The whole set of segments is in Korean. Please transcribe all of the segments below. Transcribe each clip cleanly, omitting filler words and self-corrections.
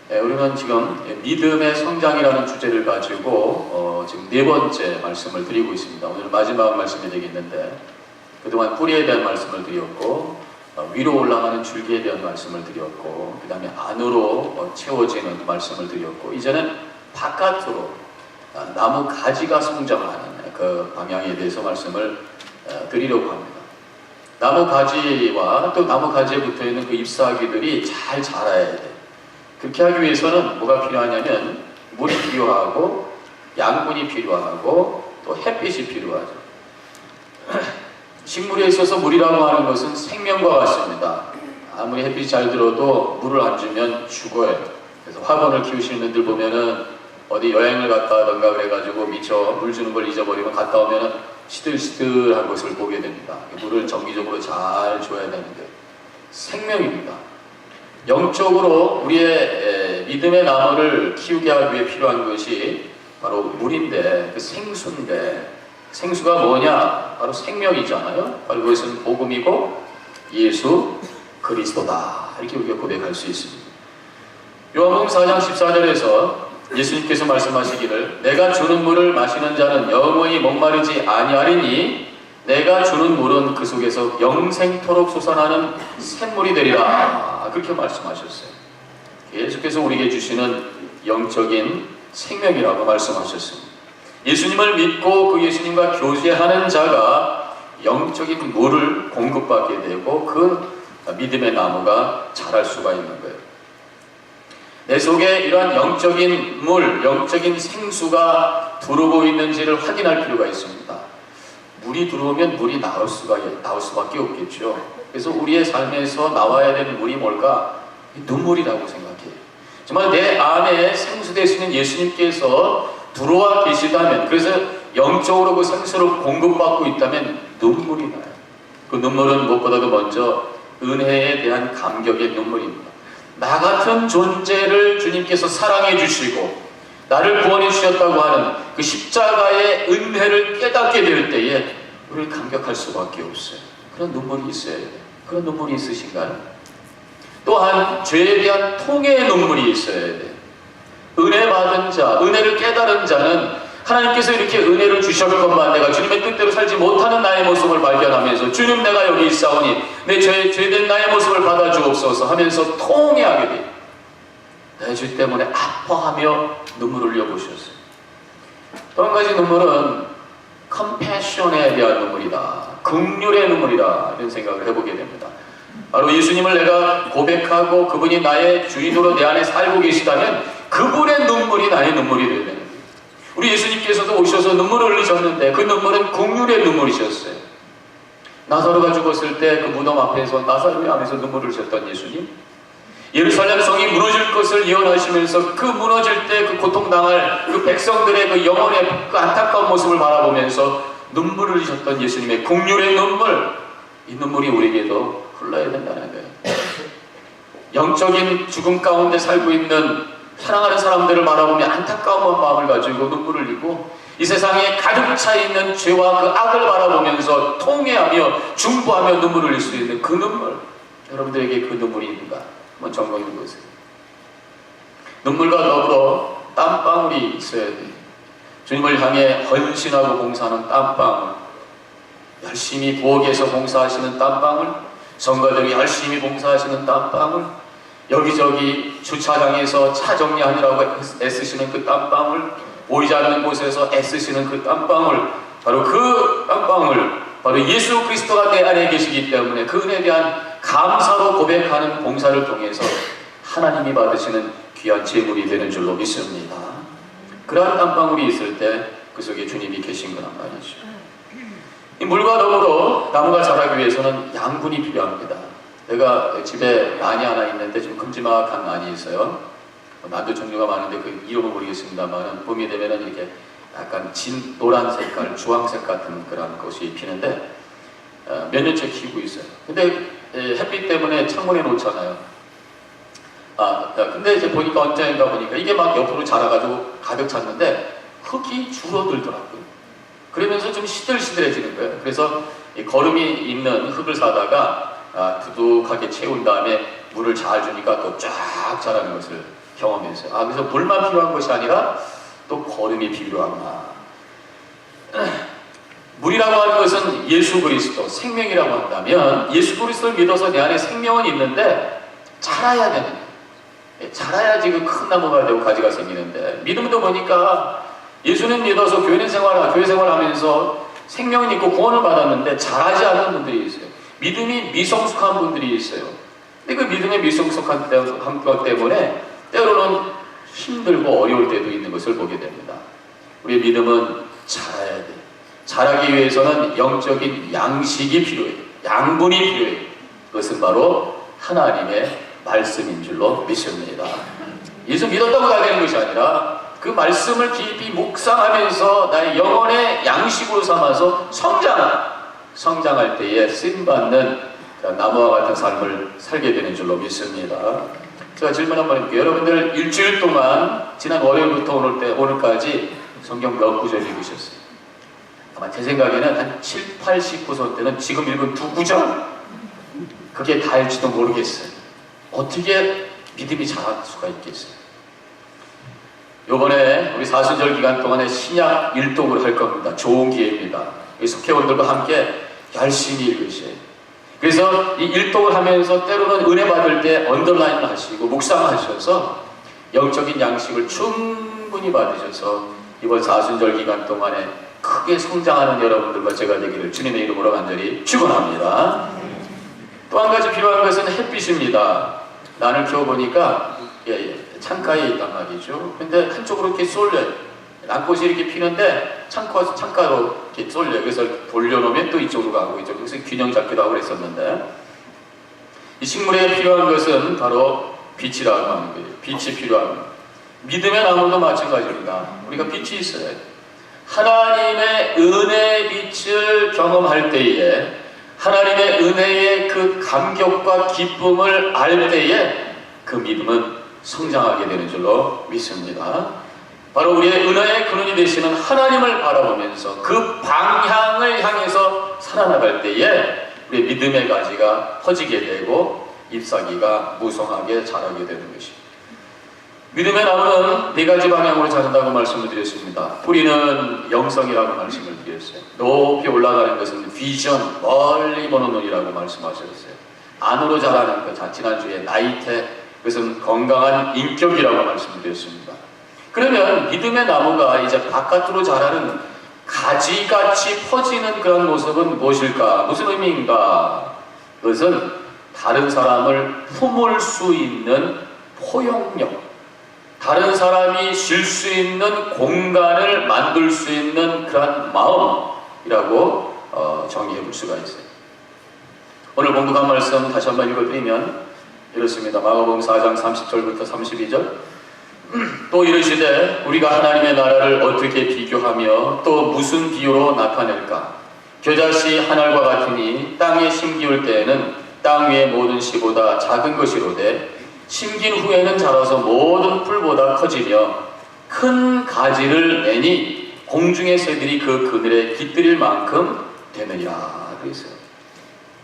우리는 지금 믿음의 성장이라는 주제를 가지고 지금 네 번째 말씀을 드리고 있습니다. 오늘 마지막 말씀이 되겠는데, 그동안 뿌리에 대한 말씀을 드렸고, 위로 올라가는 줄기에 대한 말씀을 드렸고, 그 다음에 안으로 채워지는 말씀을 드렸고, 이제는 바깥으로 나무 가지가 성장하는 그 방향에 대해서 말씀을 드리려고 합니다. 나무 가지와 또 나무 가지에 붙어있는 그 잎사귀들이 잘 자라야 돼. 그렇게 하기 위해서는 뭐가 필요하냐면 물이 필요하고 양분이 필요하고 또 햇빛이 필요하죠. 식물에 있어서 물이라고 하는 것은 생명과 같습니다. 아무리 햇빛이 잘 들어도 물을 안 주면 죽어요. 그래서 화분을 키우시는 분들 보면은 어디 여행을 갔다 하던가 그래가지고 미처 물 주는 걸 잊어버리면 갔다 오면은 시들시들한 것을 보게 됩니다. 물을 정기적으로 잘 줘야 되는데, 생명입니다. 영적으로 우리의 믿음의 나무를 키우게 하기 위해 필요한 것이 바로 물인데, 그 생수인데, 생수가 뭐냐? 바로 생명이잖아요. 바로 그것은 복음이고 예수 그리스도다, 이렇게 우리가 고백할 수 있습니다. 요한복음 4장 14절에서 예수님께서 말씀하시기를, 내가 주는 물을 마시는 자는 영원히 목마르지 아니하리니 내가 주는 물은 그 속에서 영생토록 솟아나는 샘물이 되리라, 그렇게 말씀하셨어요. 예수께서 우리에게 주시는 영적인 생명이라고 말씀하셨습니다. 예수님을 믿고 그 예수님과 교제하는 자가 영적인 물을 공급받게 되고 그 믿음의 나무가 자랄 수가 있는 거예요. 내 속에 이러한 영적인 물, 영적인 생수가 들어오고 있는지를 확인할 필요가 있습니다. 물이 들어오면 물이 나올 수밖에 없겠죠. 그래서 우리의 삶에서 나와야 되는 물이 뭘까? 눈물이라고 생각해요. 정말 내 안에 생수될 수 있는 예수님께서 들어와 계시다면, 그래서 영적으로 그 생수를 공급받고 있다면 눈물이 나요. 그 눈물은 무엇보다도 먼저 은혜에 대한 감격의 눈물입니다. 나 같은 존재를 주님께서 사랑해 주시고 나를 구원해 주셨다고 하는 그 십자가의 은혜를 깨닫게 될 때에 우리를 감격할 수밖에 없어요. 그런 눈물이 있어야 돼요. 그런 눈물이 있으신가요? 또한 죄에 대한 통회의 눈물이 있어야 돼요. 은혜 받은 자, 은혜를 깨달은 자는 하나님께서 이렇게 은혜를 주셨건만 내가 주님의 뜻대로 살지 못하는 나의 모습을 발견하면서, 주님 내가 여기 있사오니 내 죄된 나의 모습을 받아주옵소서 하면서 통회하게 돼요. 내 죄 때문에 아파하며 눈물을 흘려보셨어요. 또 한 가지 눈물은 컴패션에 대한 눈물이다, 긍휼의 눈물이다, 이런 생각을 해보게 됩니다. 바로 예수님을 내가 고백하고 그분이 나의 주인으로 내 안에 살고 계시다면 그분의 눈물이 나의 눈물이 되는 거예요. 우리 예수님께서도 오셔서 눈물을 흘리셨는데 그 눈물은 긍휼의 눈물이셨어요. 나사로가 죽었을 때 그 무덤 앞에서 나사로의 하면서 눈물을 흘리셨던 예수님, 예루살렘 성이 무너질 것을 예언하시면서 그 무너질 때 그 고통당할 그 백성들의 그 영혼의 그 안타까운 모습을 바라보면서 눈물을 흘리셨던 예수님의 긍휼의 눈물, 이 눈물이 우리에게도 흘러야 된다는 거예요. 영적인 죽음 가운데 살고 있는 사랑하는 사람들을 바라보며 안타까운 마음을 가지고 눈물을 흘리고, 이 세상에 가득 차 있는 죄와 그 악을 바라보면서 통회하며 중보하며 눈물을 흘릴 수 있는 그 눈물, 여러분들에게 그 눈물이 있는가? 한번 점검해 보세요. 눈물과 더불어 땀방울이 있어야 돼요. 주님을 향해 헌신하고 봉사하는 땀방울, 열심히 부엌에서 봉사하시는 땀방울, 성가들이 열심히 봉사하시는 땀방울, 여기저기 주차장에서 차 정리하느라고 애쓰시는 그 땀방울, 보이지 않는 곳에서 애쓰시는 그 땀방울, 바로 그 땀방울, 바로 예수 그리스도가 내 안에 계시기 때문에 그 은혜에 대한 감사로 고백하는 봉사를 통해서 하나님이 받으시는 귀한 제물이 되는 줄로 믿습니다. 그러한 땀방울이 있을 때 그 속에 주님이 계신 거란 말이죠. 이 물과 더불어 나무가 자라기 위해서는 양분이 필요합니다. 내가 집에 난이 하나 있는데 좀 큼지막한 난이 있어요. 난도 종류가 많은데 그 이름은 모르겠습니다만 봄이 되면은 이렇게 약간 진 노란 색깔, 주황색 같은 그런 것이 피는데 몇 년째 키우고 있어요. 근데 햇빛 때문에 창문에 놓잖아요. 근데 이제 보니까 언젠가 보니까 이게 막 옆으로 자라가지고 가득 찼는데 흙이 줄어들더라고요. 그러면서 좀 시들시들해지는 거예요. 그래서 이 거름이 있는 흙을 사다가 두둑하게 채운 다음에 물을 잘 주니까 또 쫙 자라는 것을 경험했어요. 그래서 물만 필요한 것이 아니라 또 거름이 필요하구나. 물이라고 하는 것은 예수 그리스도, 생명이라고 한다면 예수 그리스도를 믿어서 내 안에 생명은 있는데 자라야 되는 거예요. 자라야지 그 큰 나무가 되고 가지가 생기는데, 믿음도 보니까 예수는 믿어서 교회 생활하면서 생명은 있고 구원을 받았는데 자라지 않는 분들이 있어요. 믿음이 미성숙한 분들이 있어요. 근데 그 믿음의 미성숙한 것 때문에 때로는 힘들고 어려울 때도 있는 것을 보게 됩니다. 우리의 믿음은 자라야 돼요. 자라기 위해서는 영적인 양식이 필요해요. 양분이 필요해요. 그것은 바로 하나님의 말씀인 줄로 믿습니다. 예수 믿었다고 다 되는 것이 아니라 그 말씀을 깊이 묵상하면서 나의 영혼의 양식으로 삼아서 성장할 때에 쓰임받는 나무와 같은 삶을 살게 되는 줄로 믿습니다. 제가 질문 한번 해볼게요. 여러분들 일주일 동안 지난 월요일부터 오늘까지 성경 몇 구절 읽으셨어요? 아마 제 생각에는 한 7, 80%는 지금 읽은 2구절? 그게 다일지도 모르겠어요. 어떻게 믿음이 자랄 수가 있겠어요? 요번에 우리 사순절 기간 동안에 신약 일독을 할 겁니다. 좋은 기회입니다. 속회원들과 함께 열심히 읽으셔요. 그래서 이 일독을 하면서 때로는 은혜 받을 때 언더라인을 하시고 묵상하셔서 영적인 양식을 충분히 받으셔서 이번 사순절 기간 동안에 크게 성장하는 여러분들과 제가 되기를 주님의 이름으로 간절히 축원합니다. 또 한 가지 필요한 것은 햇빛입니다. 난을 키워보니까 창가에 있단 말이죠. 근데 한쪽으로 이렇게 쏠려요. 난꽃이 이렇게 피는데 창가로 이렇게 쏠려요. 그래서 돌려놓으면 또 이쪽으로 가고 이쪽으로. 그래서 균형 잡기도 하고 그랬었는데, 이 식물에 필요한 것은 바로 빛이라고 하는 거예요. 빛이 필요합니다. 믿음의 나무도 마찬가지입니다. 우리가 빛이 있어요. 하나님의 은혜의 빛을 경험할 때에, 하나님의 은혜의 그 감격과 기쁨을 알 때에 그 믿음은 성장하게 되는 줄로 믿습니다. 바로 우리의 은혜의 근원이 되시는 하나님을 바라보면서 그 방향을 향해서 살아나갈 때에 우리의 믿음의 가지가 퍼지게 되고 잎사귀가 무성하게 자라게 되는 것입니다. 믿음의 나무는 4가지 방향으로 자란다고 말씀을 드렸습니다. 뿌리는 영성이라고 말씀을 드렸어요. 높이 올라가는 것은 비전, 멀리 보는 눈이라고 말씀하셨어요. 안으로 자라는 것, 지난주에 나이테, 그것은 건강한 인격이라고 말씀을 드렸습니다. 그러면 믿음의 나무가 이제 바깥으로 자라는 가지같이 퍼지는 그런 모습은 무엇일까? 무슨 의미인가? 그것은 다른 사람을 품을 수 있는 포용력, 다른 사람이 쉴 수 있는 공간을 만들 수 있는 그런 마음이라고 정의해 볼 수가 있어요. 오늘 본문한 말씀 다시 한번 읽어드리면 이렇습니다. 마가복음 4장 30절부터 32절. 또 이르시되 우리가 하나님의 나라를 어떻게 비교하며 또 무슨 비유로 나타낼까? 겨자씨 하늘과 같으니 땅에 심기울 때에는 땅 위의 모든 씨보다 작은 것이로되 심긴 후에는 자라서 모든 풀보다 커지며 큰 가지를 내니 공중의 새들이 그 그늘에 깃들일 만큼 되느니라. 그랬어요.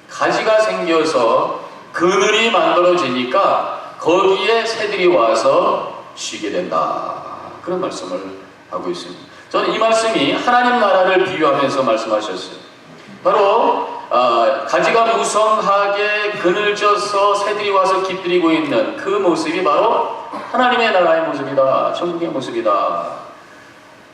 가지가 생겨서 그늘이 만들어지니까 거기에 새들이 와서 쉬게 된다. 그런 말씀을 하고 있습니다. 저는 이 말씀이 하나님 나라를 비유하면서 말씀하셨어요. 바로 가지가 무성하게 그늘져서 새들이 와서 깃들이고 있는 그 모습이 바로 하나님의 나라의 모습이다. 천국의 모습이다.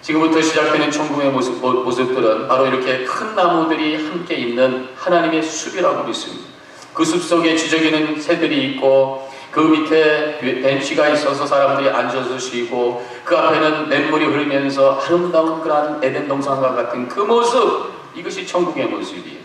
지금부터 시작되는 천국의 모습들은 바로 이렇게 큰 나무들이 함께 있는 하나님의 숲이라고 믿습니다. 그 숲 속에 지저귀는 새들이 있고 그 밑에 벤치가 있어서 사람들이 앉아서 쉬고 그 앞에는 냇물이 흐르면서 아름다운 그런 에덴 동산과 같은 그 모습, 이것이 천국의 모습이에요.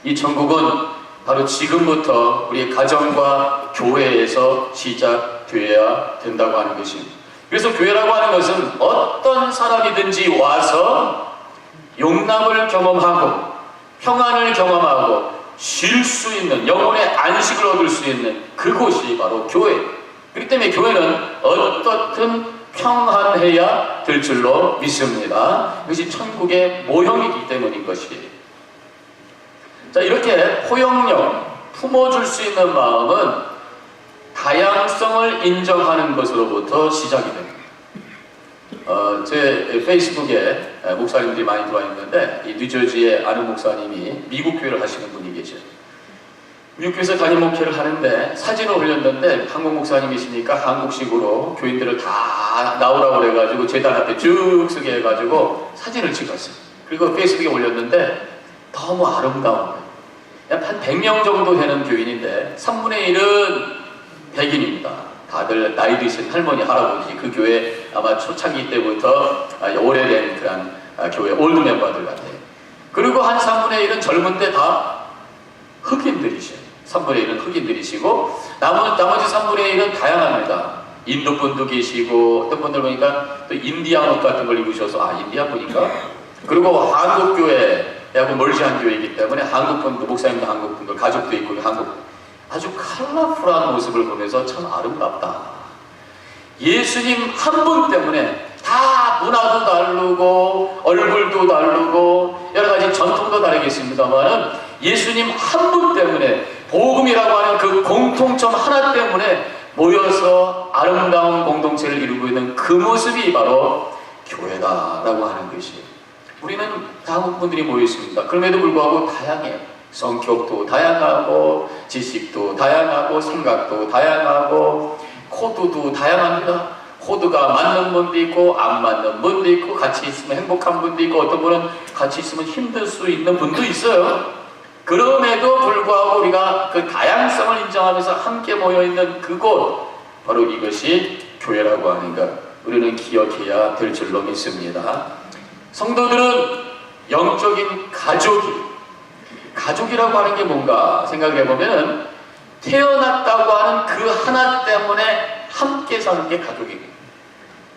이 천국은 바로 지금부터 우리의 가정과 교회에서 시작되어야 된다고 하는 것입니다. 그래서 교회라고 하는 것은 어떤 사람이든지 와서 용납을 경험하고 평안을 경험하고 쉴 수 있는, 영혼의 안식을 얻을 수 있는 그곳이 바로 교회. 그렇기 때문에 교회는 어떻든 평안해야 될 줄로 믿습니다. 그것이 천국의 모형이기 때문인 것이에요. 자, 이렇게 포용력, 품어줄 수 있는 마음은 다양성을 인정하는 것으로부터 시작이 됩니다. 제 페이스북에 목사님들이 많이 들어와 있는데, 이 뉴저지의 아는 목사님이 미국 교회를 하시는 분이 계셔요. 미국 교회에서 담임 목회를 하는데 사진을 올렸는데, 한국 목사님이시니까 한국식으로 교인들을 다 나오라고 그래가지고 재단 앞에 쭉 서게 해가지고 사진을 찍었어요. 그리고 페이스북에 올렸는데 너무 아름다운 거예요. 한 100명 정도 되는 교인인데 3분의 1은 백인입니다. 다들 나이 드신 할머니, 할아버지, 그 교회 아마 초창기 때부터 오래된 그런 교회 올드 멤버들 같아요. 그리고 한 3분의 1은 젊은데 다 흑인들이셔요. 3분의 1은 흑인들이시고 나머지 3분의 1은 다양합니다. 인도 분도 계시고, 어떤 분들 보니까 또 인디안 옷 같은 걸 입으셔서 인디안 분인가? 그리고 한국 교회하고 멀지한 교회이기 때문에 한국 분도, 목사님도 한국 분들, 가족도 있고 한국, 아주 컬러풀한 모습을 보면서 참 아름답다. 예수님 한 분 때문에 다 문화도 다르고 얼굴도 다르고 여러 가지 전통도 다르겠습니다만은 예수님 한 분 때문에, 복음이라고 하는 그 공통점 하나 때문에 모여서 아름다운 공동체를 이루고 있는 그 모습이 바로 교회다라고 하는 것이에요. 우리는 다 한국 분들이 모여 있습니다. 그럼에도 불구하고 다양해요. 성격도 다양하고, 지식도 다양하고, 생각도 다양하고, 코드도 다양합니다. 코드가 맞는 분도 있고 안 맞는 분도 있고, 같이 있으면 행복한 분도 있고, 어떤 분은 같이 있으면 힘들 수 있는 분도 있어요. 그럼에도 불구하고 우리가 그 다양성을 인정하면서 함께 모여있는 그곳, 바로 이것이 교회라고 하는 것, 우리는 기억해야 될 줄로 믿습니다. 성도들은 영적인 가족이라고 하는 게 뭔가 생각해보면, 태어났다고 하는 그 하나 때문에 함께 사는 게 가족입니다.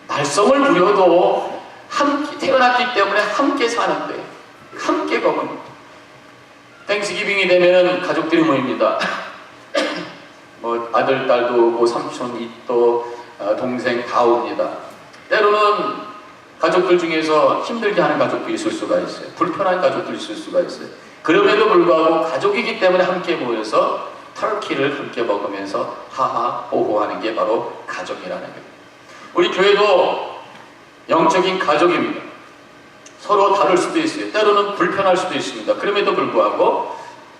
말썽을 부려도 함께 태어났기 때문에 함께 사는 거예요. 함께 거듭니다. 땡스기빙이 되면 가족들이 모입니다. 뭐 아들, 딸도 오고, 삼촌, 이또, 동생 다 옵니다. 때로는 가족들 중에서 힘들게 하는 가족도 있을 수가 있어요. 불편한 가족도 있을 수가 있어요. 그럼에도 불구하고 가족이기 때문에 함께 모여서 터키를 함께 먹으면서 하하 호호 하는 게 바로 가족이라는 거예요. 우리 교회도 영적인 가족입니다. 서로 다를 수도 있어요. 때로는 불편할 수도 있습니다. 그럼에도 불구하고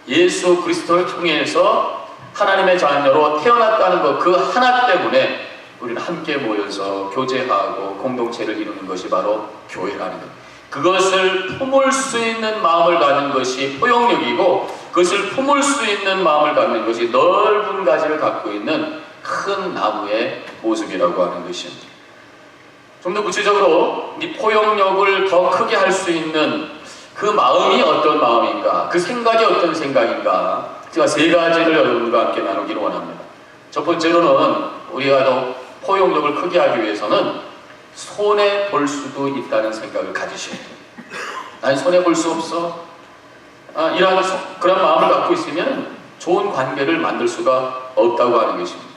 예수 그리스도를 통해서 하나님의 자녀로 태어났다는 것, 그 하나 때문에 우리는 함께 모여서 교제하고 공동체를 이루는 것이 바로 교회라는 것. 그것을 품을 수 있는 마음을 갖는 것이 포용력이고, 그것을 품을 수 있는 마음을 갖는 것이 넓은 가지를 갖고 있는 큰 나무의 모습이라고 하는 것입니다. 좀 더 구체적으로 이 포용력을 더 크게 할 수 있는 그 마음이 어떤 마음인가, 그 생각이 어떤 생각인가, 제가 세 가지를 여러분과 함께 나누기를 원합니다. 첫 번째로는 우리가 더 포용력을 크게 하기 위해서는 손해 볼 수도 있다는 생각을 가지셔야 돼요. 난 손해 볼 수 없어. 이런 그런 마음을 갖고 있으면 좋은 관계를 만들 수가 없다고 하는 것입니다.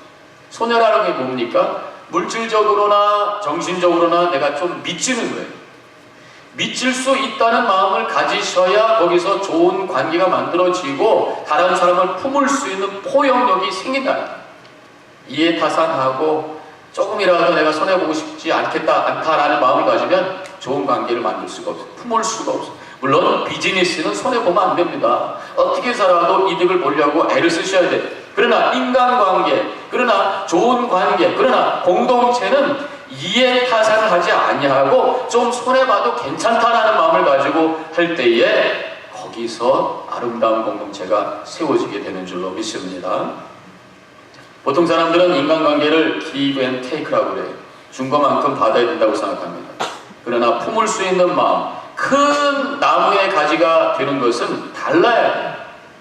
손해라는 게 뭡니까? 물질적으로나 정신적으로나 내가 좀 미치는 거예요. 미칠 수 있다는 마음을 가지셔야 거기서 좋은 관계가 만들어지고 다른 사람을 품을 수 있는 포용력이 생긴다. 이해타산하고 조금이라도 내가 손해보고 싶지 않다라는 마음을 가지면 좋은 관계를 만들 수가 없어요. 품을 수가 없어요. 물론 비즈니스는 손해보면 안 됩니다. 어떻게 살아도 이득을 보려고 애를 쓰셔야 돼요. 그러나 인간관계, 그러나 좋은 관계, 그러나 공동체는 이해타산을 하지 아니하고 좀 손해봐도 괜찮다라는 마음을 가지고 할 때에 거기서 아름다운 공동체가 세워지게 되는 줄로 믿습니다. 보통 사람들은 인간관계를 give and take라고 그래요. 준 것만큼 받아야 된다고 생각합니다. 그러나 품을 수 있는 마음, 큰 나무의 가지가 되는 것은 달라야 돼요.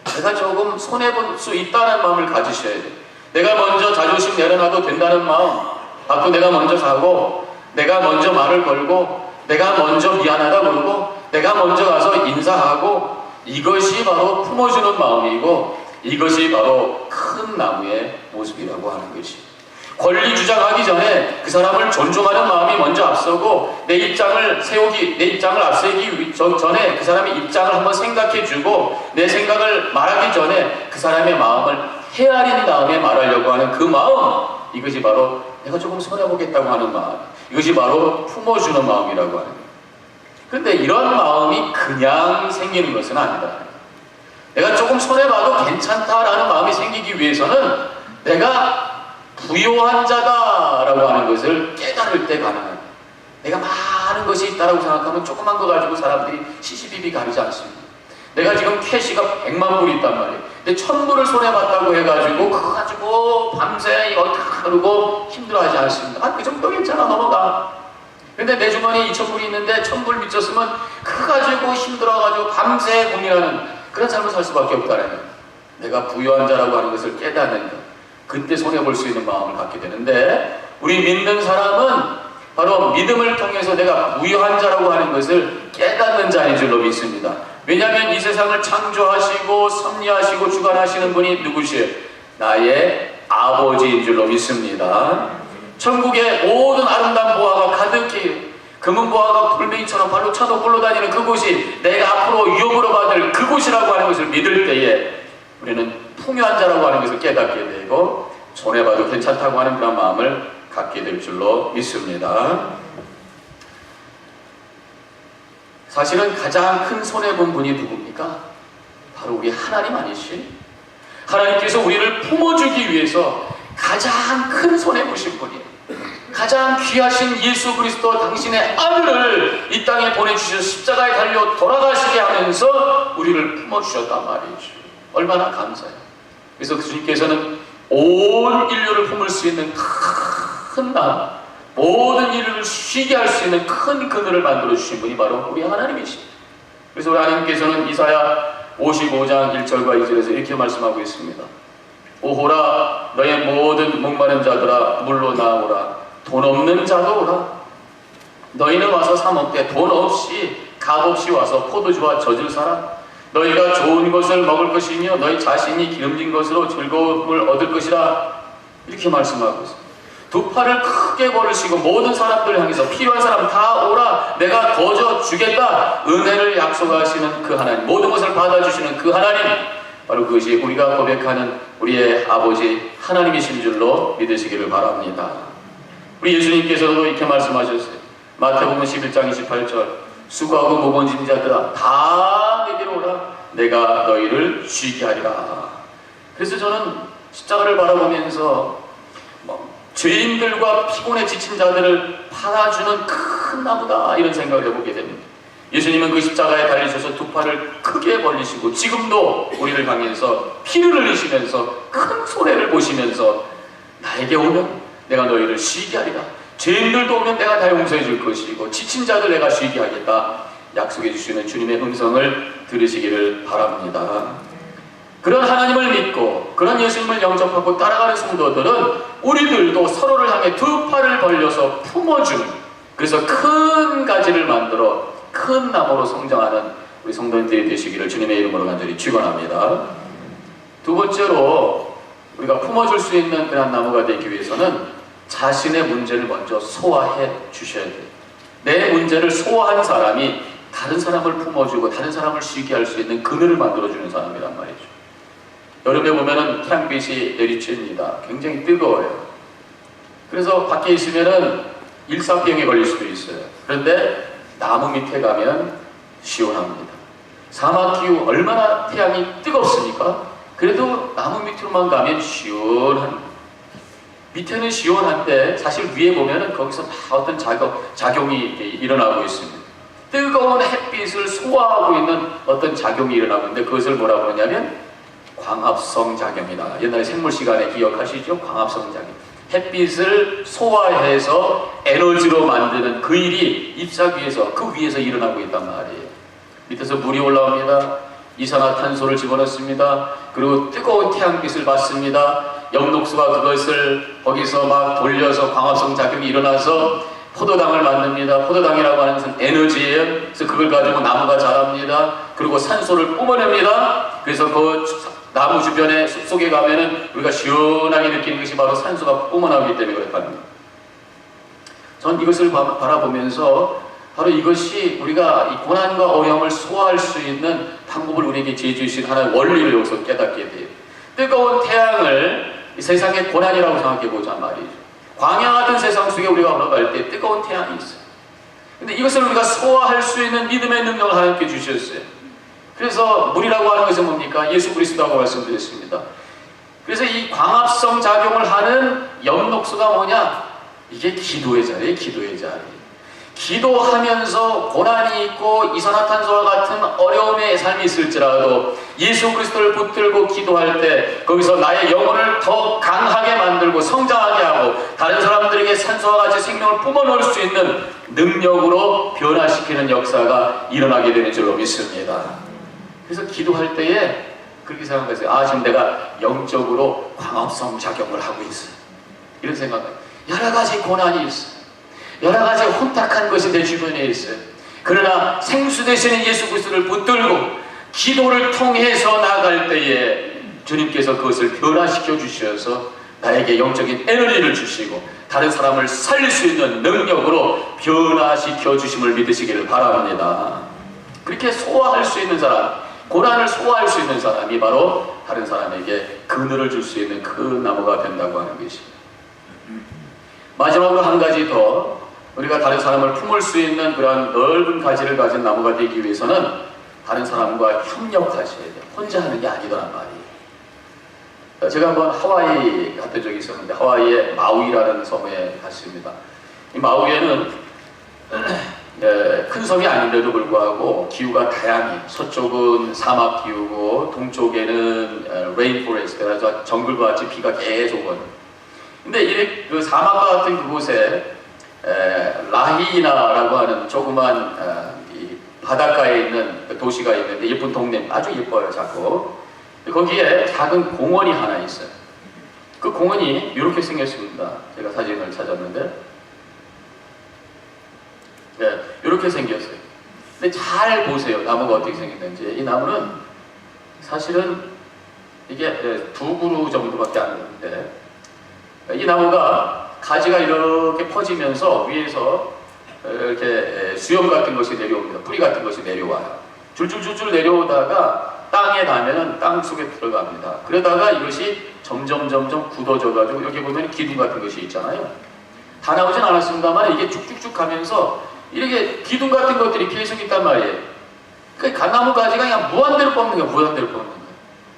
내가 조금 손해볼 수 있다는 마음을 가지셔야 돼요. 내가 먼저 자존심 내려놔도 된다는 마음, 앞으로 내가 먼저 가고, 내가 먼저 말을 걸고, 내가 먼저 미안하다 그러고, 내가 먼저 가서 인사하고, 이것이 바로 품어주는 마음이고, 이것이 바로 큰 나무의 모습이라고 하는 것이. 권리 주장하기 전에 그 사람을 존중하는 마음이 먼저 앞서고, 내 입장을 앞세기 전에 그 사람의 입장을 한번 생각해 주고, 내 생각을 말하기 전에 그 사람의 마음을 헤아린 다음에 말하려고 하는 그 마음, 이것이 바로 내가 조금 손해보겠다고 하는 마음, 이것이 바로 품어주는 마음이라고 하는 거예요. 그런데 이런 마음이 그냥 생기는 것은 아니다. 내가 조금 손해봐도 괜찮다라는 마음이 생기기 위해서는 내가 부요한 자다라고 하는 것을 깨달을 때 가능합니다. 내가 많은 것이 있다라고 생각하면 조그만 거 가지고 사람들이 시시비비 가리지 않습니다. 내가 지금 캐시가 100만 불이 있단 말이에요. 근데 1000불을 손해봤다고 해가지고 그거 가지고 밤새 어떻게 하고 힘들어하지 않습니다. 아, 그 정도 괜찮아, 넘어가. 근데 내 주머니에 2000불이 있는데 1000불 미쳤으면 그거 가지고 힘들어가지고 밤새 고민하는 그런 삶을 살 수밖에 없다는 거예요. 내가 부유한 자라고 하는 것을 깨닫는 것, 그때 손해볼 수 있는 마음을 갖게 되는데, 우리 믿는 사람은 바로 믿음을 통해서 내가 부유한 자라고 하는 것을 깨닫는 자인 줄로 믿습니다. 왜냐하면 이 세상을 창조하시고 섭리하시고 주관하시는 분이 누구시에요? 나의 아버지인 줄로 믿습니다. 천국의 모든 아름다운 보화가 가득히, 금은 보화가 돌멩이처럼 발로 차도 굴러다니는 그곳이 내가 앞으로 유업으로 받을 그곳이라고 하는 것을 믿을 때에 우리는 풍요한 자라고 하는 것을 깨닫게 되고 손해봐도 괜찮다고 하는 그런 마음을 갖게 될 줄로 믿습니다. 사실은 가장 큰 손해본 분이 누굽니까? 바로 우리 하나님 아니시? 하나님께서 우리를 품어주기 위해서 가장 큰 손해보신 분이에요. 가장 귀하신 예수 그리스도 당신의 아들을 이 땅에 보내주셔서 십자가에 달려 돌아가시게 하면서 우리를 품어주셨단 말이죠. 얼마나 감사해요. 그래서 주님께서는 온 인류를 품을 수 있는 큰 나무, 모든 인류를 쉬게 할 수 있는 큰 그늘을 만들어 주신 분이 바로 우리 하나님이십니다. 그래서 우리 하나님께서는 이사야 55장 1절과 2절에서 이렇게 말씀하고 있습니다. 오호라 너의 모든 목마른 자들아 물로 나오라. 돈 없는 자도 오라. 너희는 와서 사 먹되 돈 없이 값 없이 와서 포도주와 젖을 사라. 너희가 좋은 것을 먹을 것이며 너희 자신이 기름진 것으로 즐거움을 얻을 것이라. 이렇게 말씀하고 있습니다. 두 팔을 크게 벌으시고 모든 사람들을 향해서 필요한 사람 다 오라. 내가 거저 주겠다. 은혜를 약속하시는 그 하나님, 모든 것을 받아주시는 그 하나님, 바로 그것이 우리가 고백하는 우리의 아버지 하나님이신 줄로 믿으시기를 바랍니다. 우리 예수님께서도 이렇게 말씀하셨어요. 마태복음 11장 28절 수고하고 무거운 짐진 자들아 다 내게로 오라. 내가 너희를 쉬게 하리라. 그래서 저는 십자가를 바라보면서 죄인들과 피곤에 지친 자들을 팔아주는 큰 나무다, 이런 생각을 해보게 됩니다. 예수님은 그 십자가에 달리셔서 두 팔을 크게 벌리시고 지금도 우리를 향해서 피를 흘리시면서 큰 손해를 보시면서 나에게 오면 내가 너희를 쉬게 하리라. 죄인들도 오면 내가 다 용서해 줄 것이고 지친 자들 내가 쉬게 하겠다 약속해 주시는 주님의 음성을 들으시기를 바랍니다. 그런 하나님을 믿고 그런 예수님을 영접하고 따라가는 성도들은 우리들도 서로를 향해 두 팔을 벌려서 품어주는, 그래서 큰 가지를 만들어 큰 나무로 성장하는 우리 성도님들이 되시기를 주님의 이름으로 간절히 축원합니다. 두 번째로 우리가 품어줄 수 있는 그런 나무가 되기 위해서는 자신의 문제를 먼저 소화해 주셔야 돼요. 내 문제를 소화한 사람이 다른 사람을 품어주고 다른 사람을 쉬게 할 수 있는 그늘을 만들어주는 사람이란 말이죠. 여름에 보면은 태양빛이 내리쬐입니다. 굉장히 뜨거워요. 그래서 밖에 있으면은 일사병에 걸릴 수도 있어요. 그런데 나무 밑에 가면 시원합니다. 사막기후 얼마나 태양이 뜨겁습니까? 그래도 나무 밑으로만 가면 시원합니다. 밑에는 시원한데 사실 위에 보면은 거기서 막 어떤 작용이 일어나고 있습니다. 뜨거운 햇빛을 소화하고 있는 어떤 작용이 일어나고 있는데 그것을 뭐라고 그러냐면 광합성 작용이다. 옛날에 생물 시간에 기억하시죠? 광합성 작용. 햇빛을 소화해서 에너지로 만드는 그 일이 잎사귀에서 그 위에서 일어나고 있단 말이에요. 밑에서 물이 올라옵니다. 이산화탄소를 집어넣습니다. 그리고 뜨거운 태양빛을 받습니다. 엽록소가 그것을 거기서 막 돌려서 광합성 작용이 일어나서 포도당을 만듭니다. 포도당이라고 하는 것은 에너지예요. 그래서 그걸 가지고 나무가 자랍니다. 그리고 산소를 뿜어냅니다. 그래서 그 나무 주변에 숲속에 가면은 우리가 시원하게 느끼는 것이 바로 산소가 뿜어나오기 때문에 그렇답니다. 전 이것을 바라보면서 바로 이것이 우리가 이 고난과 어려움을 소화할 수 있는 방법을 우리에게 제시해 주신 하나의 원리를 여기서 깨닫게 돼요. 뜨거운 태양을 이 세상의 고난이라고 생각해 보자 말이죠. 광야 같은 세상 속에 우리가 걸어갈 때 뜨거운 태양이 있어요. 근데 이것을 우리가 소화할 수 있는 믿음의 능력을 하나님께 주셨어요. 그래서 물이라고 하는 것은 뭡니까? 예수 그리스도라고 말씀드렸습니다. 그래서 이 광합성 작용을 하는 엽록소가 뭐냐? 이게 기도의 자리예요. 기도의 자리. 기도하면서 고난이 있고 이산화탄소와 같은 어려움의 삶이 있을지라도 예수 그리스도를 붙들고 기도할 때 거기서 나의 영혼을 더 강하게 만들고 성장하게 하고 다른 사람들에게 산소와 같이 생명을 뿜어넣을 수 있는 능력으로 변화시키는 역사가 일어나게 되는 줄로 믿습니다. 그래서 기도할 때에 그렇게 생각하세요. 아, 지금 내가 영적으로 광합성 작용을 하고 있어. 이런 생각을. 여러 가지 고난이 있어. 여러 가지 혼탁한 것이 내 주변에 있어요. 그러나 생수 되시는 예수 그리스도를 붙들고 기도를 통해서 나아갈 때에 주님께서 그것을 변화시켜 주셔서 나에게 영적인 에너지를 주시고 다른 사람을 살릴 수 있는 능력으로 변화시켜 주심을 믿으시기를 바랍니다. 그렇게 소화할 수 있는 사람, 고난을 소화할 수 있는 사람이 바로 다른 사람에게 그늘을 줄 수 있는 큰 나무가 된다고 하는 것입니다. 마지막으로 한 가지 더, 우리가 다른 사람을 품을 수 있는 그러한 넓은 가지를 가진 나무가 되기 위해서는 다른 사람과 협력하셔야 돼요. 혼자 하는 게 아니더란 말이에요. 제가 한번 하와이 갔던 적이 있었는데 하와이의 마우이라는 섬에 갔습니다. 이 마우이에는 큰 섬이 아닌데도 불구하고 기후가 다양해. 서쪽은 사막 기후고 동쪽에는 레인포레스트, 그래서 정글과 같이 비가 계속 오는. 근데 그 사막과 같은 그곳에 라히나라고 하는 조그만 이 바닷가에 있는 도시가 있는데 예쁜 동네, 아주 예뻐요. 자꾸 거기에 작은 공원이 하나 있어요. 그 공원이 이렇게 생겼습니다. 제가 사진을 찾았는데 이렇게 생겼어요. 근데 잘 보세요. 나무가 어떻게 생겼는지. 이 나무는 사실은 이게 2그루 정도밖에 안 되는데 이 나무가 가지가 이렇게 퍼지면서 위에서 이렇게 수염 같은 것이 내려옵니다. 뿌리 같은 것이 내려와요. 줄줄줄줄 내려오다가 땅에 닿으면 땅 속에 들어갑니다. 그러다가 이것이 점점 굳어져가지고 여기 보면 기둥 같은 것이 있잖아요. 다 나오진 않았습니다만 이게 쭉쭉쭉 가면서 이렇게 기둥 같은 것들이 계속 있단 말이에요. 그 가나무 가지가 그냥 무한대로 뻗는 거예요. 무한대로 뻗는 거예요.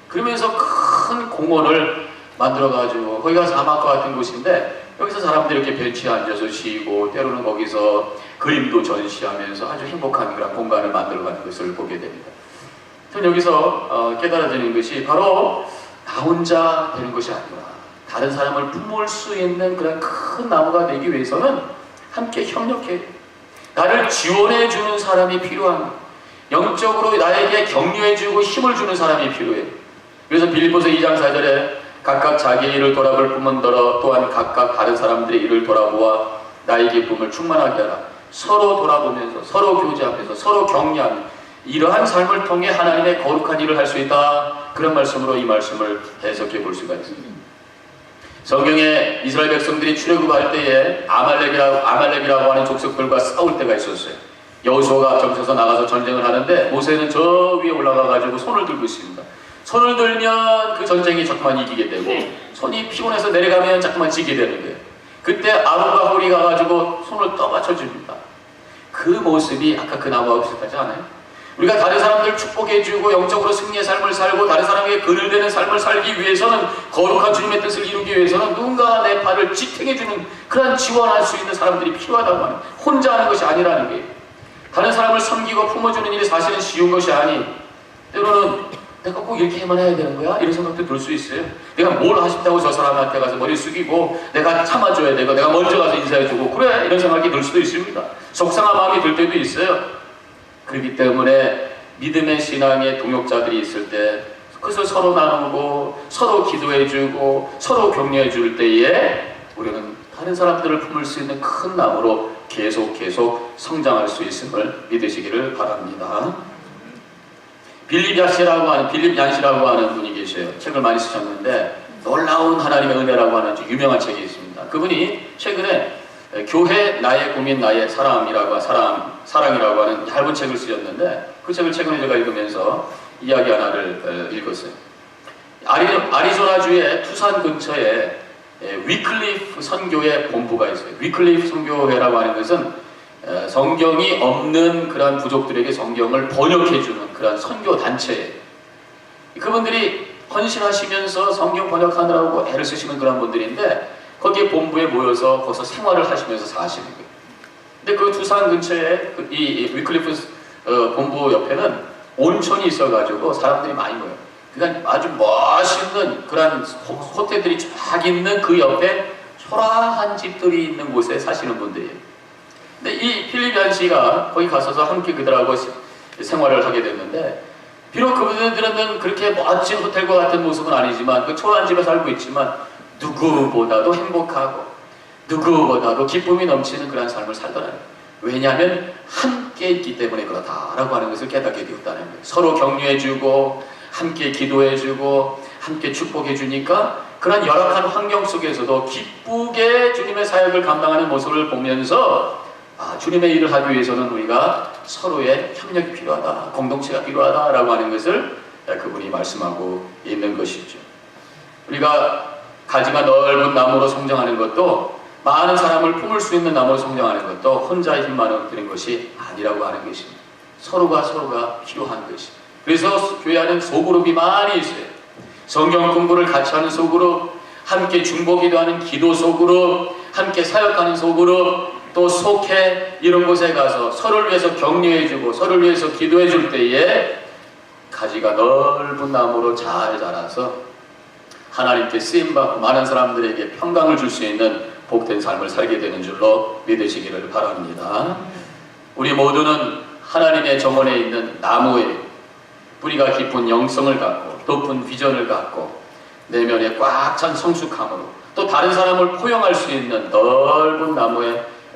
그러면서 큰 공원을 만들어가지고 거기가 사막과 같은 곳인데 여기서 사람들이 이렇게 벤치에 앉아서 쉬고 때로는 거기서 그림도 전시하면서 아주 행복한 그런 공간을 만들어가는 것을 보게 됩니다. 전 여기서 깨달아지는 것이 바로 나 혼자 되는 것이 아니라 다른 사람을 품을 수 있는 그런 큰 나무가 되기 위해서는 함께 협력해야 돼요. 나를 지원해주는 사람이 필요합니다. 영적으로 나에게 격려해주고 힘을 주는 사람이 필요해요. 그래서 빌립보서 2장 4절에 각각 자기의 일을 돌아볼 뿐더러 또한 각각 다른 사람들의 일을 돌아보아 나의 기쁨을 충만하게 하라. 서로 돌아보면서 서로 교제하면서 서로 격려하며 이러한 삶을 통해 하나님의 거룩한 일을 할 수 있다. 그런 말씀으로 이 말씀을 해석해 볼 수가 있습니다. 성경에 이스라엘 백성들이 출애굽할 때에 아말렉이라고 하는 족속들과 싸울 때가 있었어요. 여호수아가 앞장서서 나가서 전쟁을 하는데 모세는 저 위에 올라가 가지고 손을 들고 있습니다. 손을 들면 그 전쟁이 자꾸만 이기게 되고 손이 피곤해서 내려가면 자꾸만 지게 되는 거예요. 그때 아론과 홀이 가가지고 손을 떠받쳐줍니다. 그 모습이 아까 그 나무하고 비슷하지 않아요? 우리가 다른 사람들 축복해주고 영적으로 승리의 삶을 살고 다른 사람에게 그늘되는 삶을 살기 위해서는 거룩한 주님의 뜻을 이루기 위해서는 누군가 내 발을 지탱해주는 그런 지원할 수 있는 사람들이 필요하다고 하는, 혼자 하는 것이 아니라는 거예요. 다른 사람을 섬기고 품어주는 일이 사실은 쉬운 것이 아니, 때로는 내가 꼭 이렇게만 해야 되는 거야? 이런 생각도 들 수 있어요. 내가 뭘 하신다고 저 사람한테 가서 머리 숙이고 내가 참아줘야 되고 내가 먼저 가서 인사해주고 그래? 이런 생각이 들 수도 있습니다. 속상한 마음이 들 때도 있어요. 그렇기 때문에 믿음의 신앙의 동역자들이 있을 때 그것을 서로 나누고 서로 기도해주고 서로 격려해줄 때에 우리는 다른 사람들을 품을 수 있는 큰 나무로 계속 성장할 수 있음을 믿으시기를 바랍니다. 빌립 얀시라고 하는 분이 계셔요. 책을 많이 쓰셨는데 놀라운 하나님의 은혜라고 하는 유명한 책이 있습니다. 그분이 최근에 교회 나의 고민 나의 사랑이라고 하는 얇은 책을 쓰셨는데 그 책을 최근에 제가 읽으면서 이야기 하나를 읽었어요. 아리조나주의 투산 근처에 위클리프 선교회 본부가 있어요. 위클리프 선교회라고 하는 것은 성경이 없는 그런 부족들에게 성경을 번역해주는 그런 선교 단체예요. 그분들이 헌신하시면서 성경 번역하느라고 애를 쓰시는 그런 분들인데 거기에 본부에 모여서 거기서 생활을 하시면서 사시는 거예요. 근데 그 투산 근처에 이 위클리프 본부 옆에는 온천이 있어가지고 사람들이 많이 모여요. 그러니까 아주 멋있는 그런 호텔들이 쫙 있는 그 옆에 초라한 집들이 있는 곳에 사시는 분들이에요. 근데 이 필립 씨가 거기 가서서 함께 그들하고 생활을 하게 됐는데 비록 그분들은 그렇게 멋진 호텔과 같은 모습은 아니지만 그 초라한 집에 살고 있지만 누구보다도 행복하고 누구보다도 기쁨이 넘치는 그런 삶을 살더라고요. 왜냐하면 함께 있기 때문에 그렇다라고 하는 것을 깨닫게 되었다는 거예요. 서로 격려해주고 함께 기도해주고 함께 축복해주니까 그런 열악한 환경 속에서도 기쁘게 주님의 사역을 감당하는 모습을 보면서 주님의 일을 하기 위해서는 우리가 서로의 협력이 필요하다, 공동체가 필요하다라고 하는 것을 그분이 말씀하고 있는 것이죠. 우리가 가지가 넓은 나무로 성장하는 것도 많은 사람을 품을 수 있는 나무로 성장하는 것도 혼자의 힘만으로 되는 것이 아니라고 하는 것입니다. 서로가 필요한 것입니다. 그래서 교회 안에 소그룹이 많이 있어요. 성경 공부를 같이 하는 소그룹, 함께 중보기도하는 기도 소그룹, 함께 사역하는 소그룹, 또 속회 이런 곳에 가서 서로를 위해서 격려해주고 서로를 위해서 기도해줄 때에 가지가 넓은 나무로 잘 자라서 하나님께 쓰임받고 많은 사람들에게 평강을 줄 수 있는 복된 삶을 살게 되는 줄로 믿으시기를 바랍니다. 우리 모두는 하나님의 정원에 있는 나무에 뿌리가 깊은 영성을 갖고 높은 비전을 갖고 내면에 꽉 찬 성숙함으로 또 다른 사람을 포용할 수 있는 넓은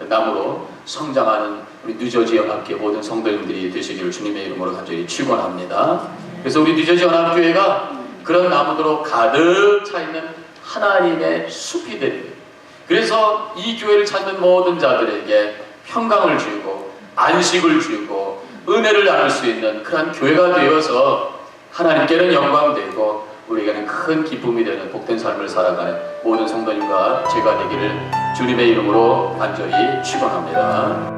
나무로 성장하는 우리 뉴저지 연합교회 모든 성도님들이 되시기를 주님의 이름으로 간절히 축원합니다. 그래서 우리 뉴저지 연합교회가 그런 나무들로 가득 차 있는 하나님의 숲이 됩니다. 그래서 이 교회를 찾는 모든 자들에게 평강을 주고 안식을 주고 은혜를 나눌 수 있는 그런 교회가 되어서 하나님께는 영광되고 우리에게는 큰 기쁨이 되는 복된 삶을 살아가는 모든 성도님과 제가 되기를 주님의 이름으로 간절히 축원합니다.